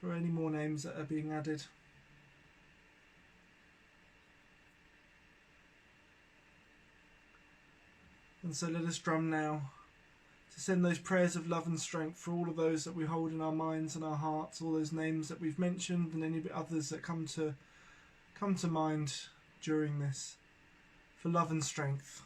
for any more names that are being added. And so let us drum now to send those prayers of love and strength for all of those that we hold in our minds and our hearts, all those names that we've mentioned and any others that come to mind during this, for love and strength.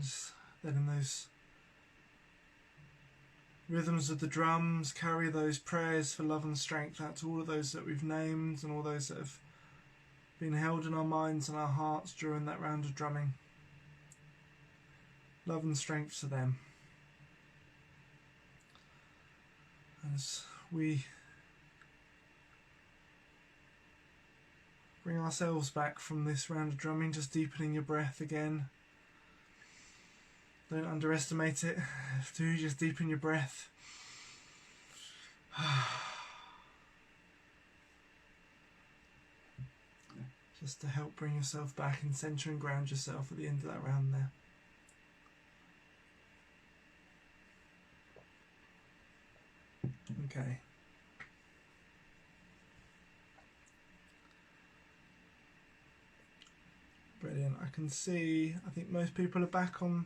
Just letting those rhythms of the drums carry those prayers for love and strength out to all of those that we've named and all those that have been held in our minds and our hearts during that round of drumming. Love and strength to them. As we bring ourselves back from this round of drumming, just deepening your breath again. Don't underestimate it. Do just deepen your breath. Just to help bring yourself back and center and ground yourself at the end of that round there. Okay. Brilliant. I can see, I think most people are back on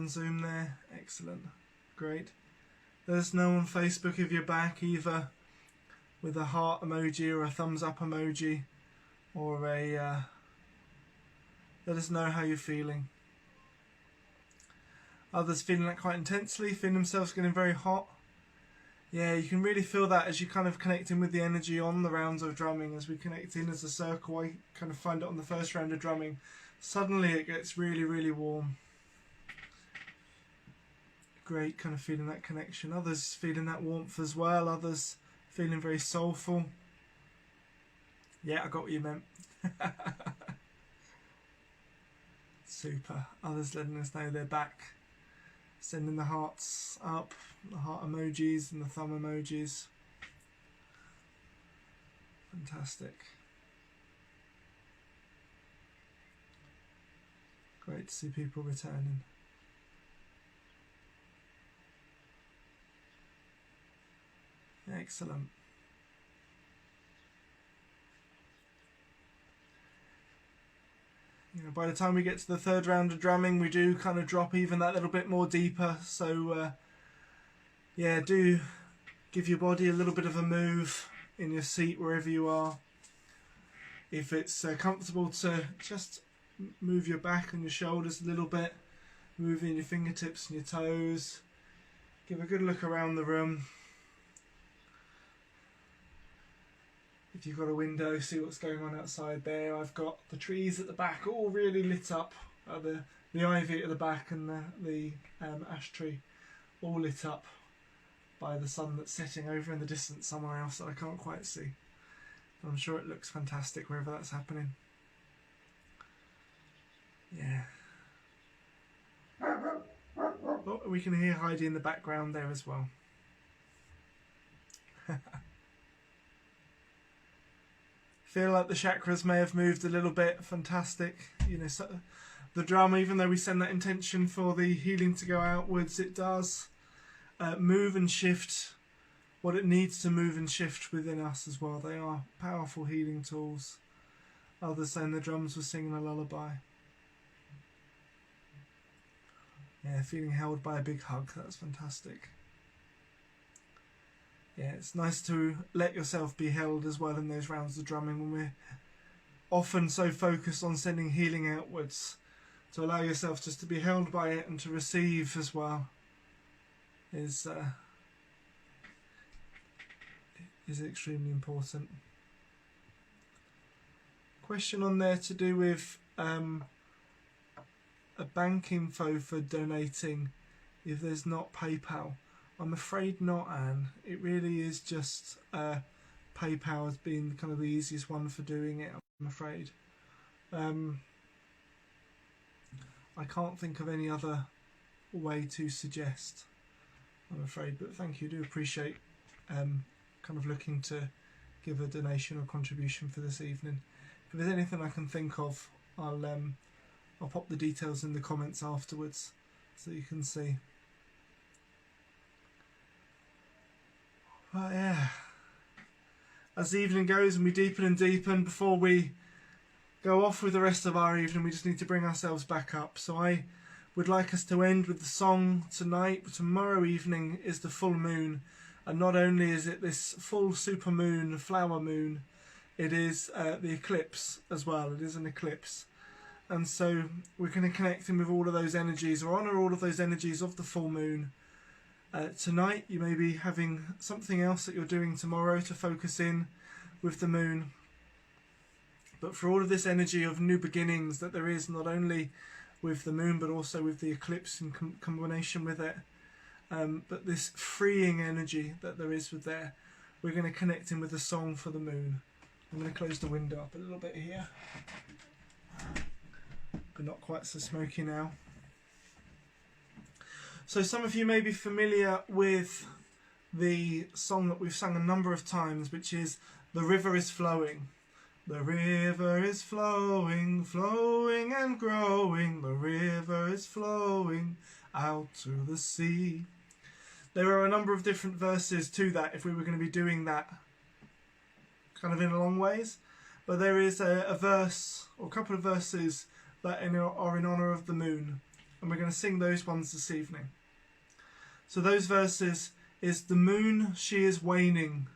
Zoom there. Excellent. Great. Let us know on Facebook if you're back, either with a heart emoji or a thumbs up emoji, or a let us know how you're feeling. Others feeling that quite intensely, feeling themselves getting very hot. Yeah, you can really feel that as you kind of connect in with the energy on the rounds of drumming. As we connect in as a circle, I kind of find it on the first round of drumming. Suddenly it gets really, really warm. Great, kind of feeling that connection. Others feeling that warmth as well. Others feeling very soulful. Yeah, I got what you meant. Super. Others letting us know they're back. Sending the hearts up, the heart emojis and the thumb emojis. Fantastic. Great to see people returning. Excellent. You know, by the time we get to the third round of drumming, we do kind of drop even that little bit more deeper. So, yeah, do give your body a little bit of a move in your seat wherever you are. If it's comfortable to just move your back and your shoulders a little bit, moving your fingertips and your toes. Give a good look around the room. If you've got a window, see what's going on outside there. I've got the trees at the back all really lit up. The ivy at the back and the ash tree all lit up by the sun that's setting over in the distance somewhere else that I can't quite see. I'm sure it looks fantastic wherever that's happening. Yeah. Oh, we can hear Heidi in the background there as well. Feel like the chakras may have moved a little bit. Fantastic. You know, so the drum, even though we send that intention for the healing to go outwards, it does move and shift what it needs to move and shift within us as well. They are powerful healing tools. Others saying the drums were singing a lullaby. Yeah, feeling held by a big hug. That's fantastic. Yeah, it's nice to let yourself be held as well in those rounds of drumming when we're often so focused on sending healing outwards. To allow yourself just to be held by it and to receive as well is extremely important. Question on there to do with a bank info for donating if there's not PayPal. I'm afraid not, Anne. It really is just PayPal has been kind of the easiest one for doing it, I'm afraid. I can't think of any other way to suggest, I'm afraid, but thank you. I do appreciate kind of looking to give a donation or contribution for this evening. If there's anything I can think of, I'll pop the details in the comments afterwards so you can see. But yeah, as the evening goes and we deepen and deepen, before we go off with the rest of our evening, we just need to bring ourselves back up. So I would like us to end with the song tonight. Tomorrow evening is the full moon, and not only is it this full super moon, flower moon, it is the eclipse as well. It is an eclipse. And so we're going to connect in with all of those energies, or honour all of those energies of the full moon. Tonight you may be having something else that you're doing tomorrow to focus in with the moon. But for all of this energy of new beginnings that there is, not only with the moon but also with the eclipse in combination with it, but this freeing energy that there is with there, we're going to connect in with the song for the moon. I'm going to close the window up a little bit here, but not quite so smoky now. So some of you may be familiar with the song that we've sung a number of times, which is "The River is Flowing." The river is flowing, flowing and growing. The river is flowing out to the sea. There are a number of different verses to that if we were going to be doing that kind of in long ways. But there is a verse, or a couple of verses, that are in honour of the moon. And we're going to sing those ones this evening. So those verses is: the moon, she is waning,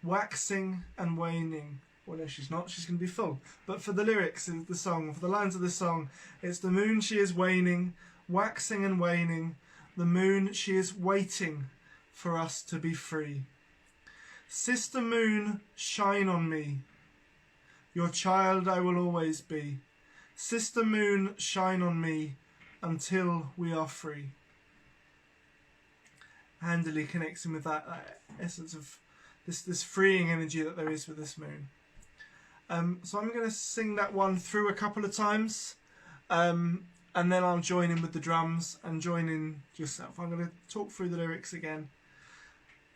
waxing and waning. Well, no, she's not. She's going to be full. But for the lyrics of the song, for the lines of the song, it's: the moon, she is waning, waxing and waning. The moon, she is waiting for us to be free. Sister moon, shine on me. Your child I will always be. Sister moon, shine on me until we are free. Handily connecting with that essence of this freeing energy that there is with this moon. So I'm going to sing that one through a couple of times, and then I'll join in with the drums and join in yourself. I'm going to talk through the lyrics again.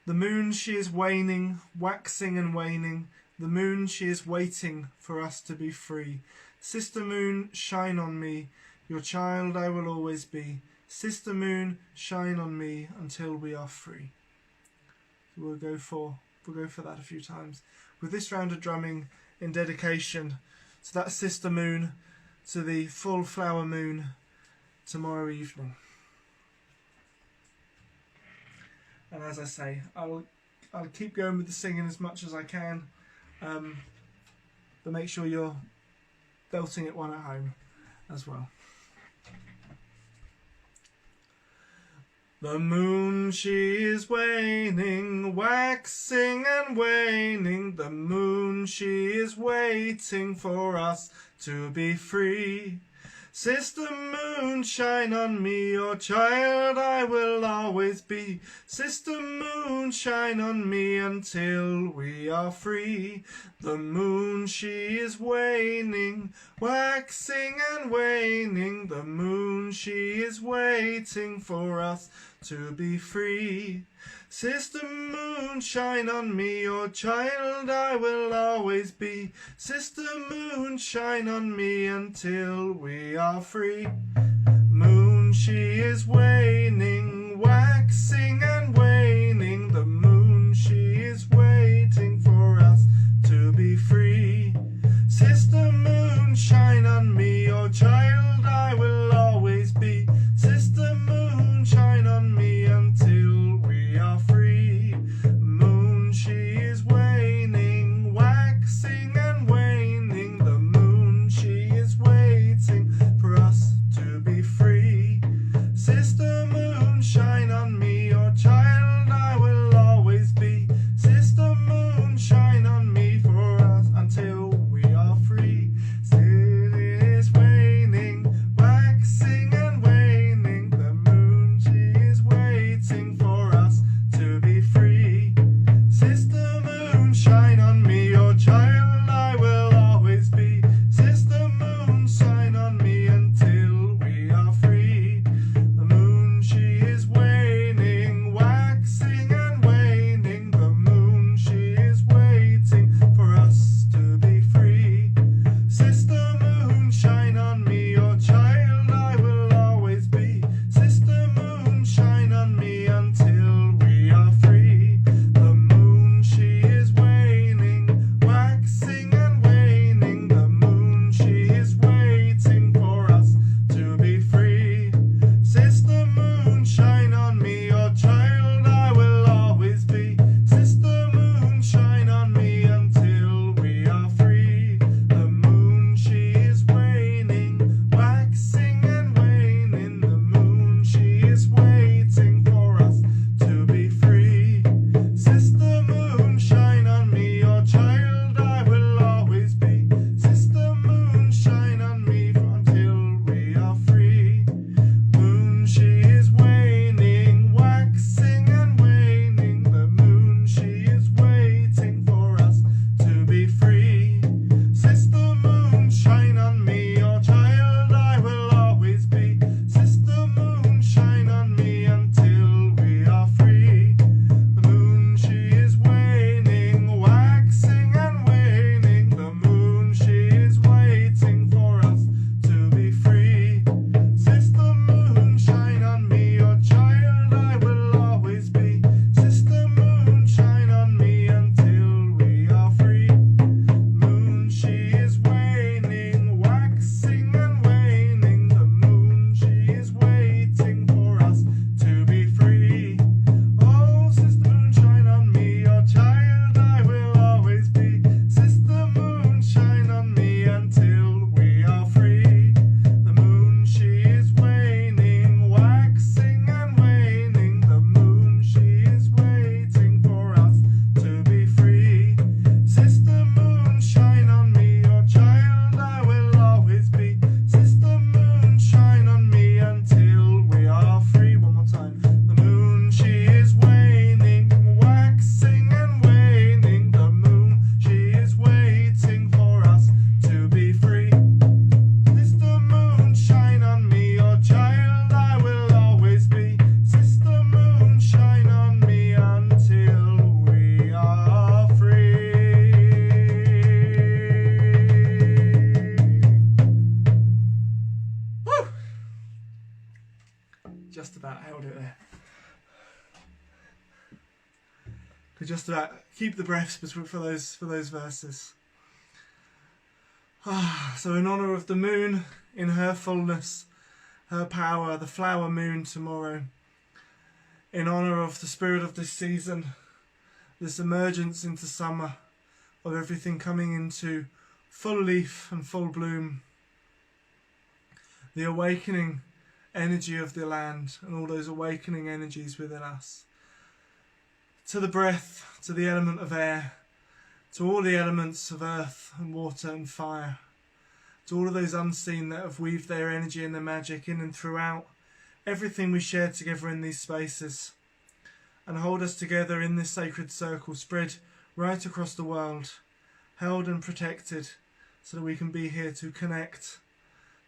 The moon, she is waning, waxing and waning. The moon, she is waiting for us to be free. Sister moon, shine on me. Your child I will always be. Sister moon, shine on me until we are free. So we'll go for that a few times with this round of drumming in dedication to that sister moon, to the full flower moon tomorrow evening. And as I say, I'll keep going with the singing as much as I can, but make sure you're belting it one at home as well. The moon, she is waning, waxing and waning. The moon, she is waiting for us to be free. Sister moon, shine on me, your child I will always be. Sister moon, shine on me until we are free. The moon, she is waning, waxing and waning. The moon, she is waiting for us to be free. Sister moon, shine on me, your child I will always be. Sister moon, shine on me until we are free. Moon, she is waning, waxing and waning. The moon, she is waiting for us to be free. Sister moon, shine on me, your child I will always be. Sister moon, shine on me until we are free. Moon, she is waning, waxing and waning. The moon, she is waiting for us to be free. Sister moon, shine on me, your child I will always be. Sister moon, shine on me for us until we are free. It is waning, waxing and waning. hold it there. Could just about keep the breaths for those verses. So in honour of the moon in her fullness, her power, the flower moon tomorrow, in honour of the spirit of this season, this emergence into summer, of everything coming into full leaf and full bloom, the awakening energy of the land and all those awakening energies within us, to the breath, to the element of air, to all the elements of earth and water and fire, to all of those unseen that have weaved their energy and their magic in and throughout everything we share together in these spaces, and hold us together in this sacred circle spread right across the world, held and protected, so that we can be here to connect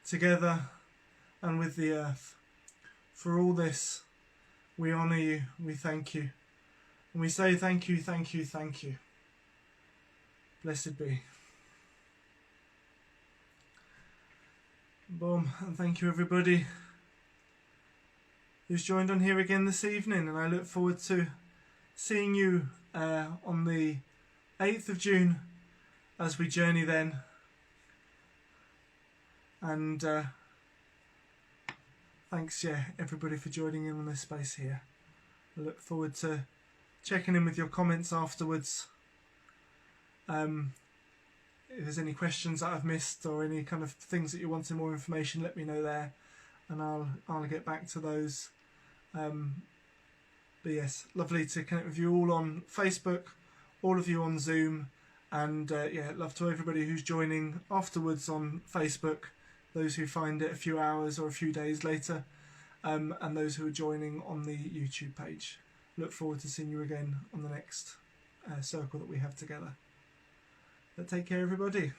together and with the earth. For all this, we honour you, we thank you, and we say thank you, thank you, thank you. Blessed be. Boom, and thank you everybody who's joined on here again this evening, and I look forward to seeing you on the 8th of June as we journey then. And thanks, everybody for joining in on this space here. I look forward to checking in with your comments afterwards. If there's any questions that I've missed or any kind of things that you wanted more information, let me know there, and I'll get back to those. But yes, lovely to connect with you all on Facebook, all of you on Zoom, and love to everybody who's joining afterwards on Facebook, those who find it a few hours or a few days later, and those who are joining on the YouTube page. Look forward to seeing you again on the next circle that we have together. But take care, everybody.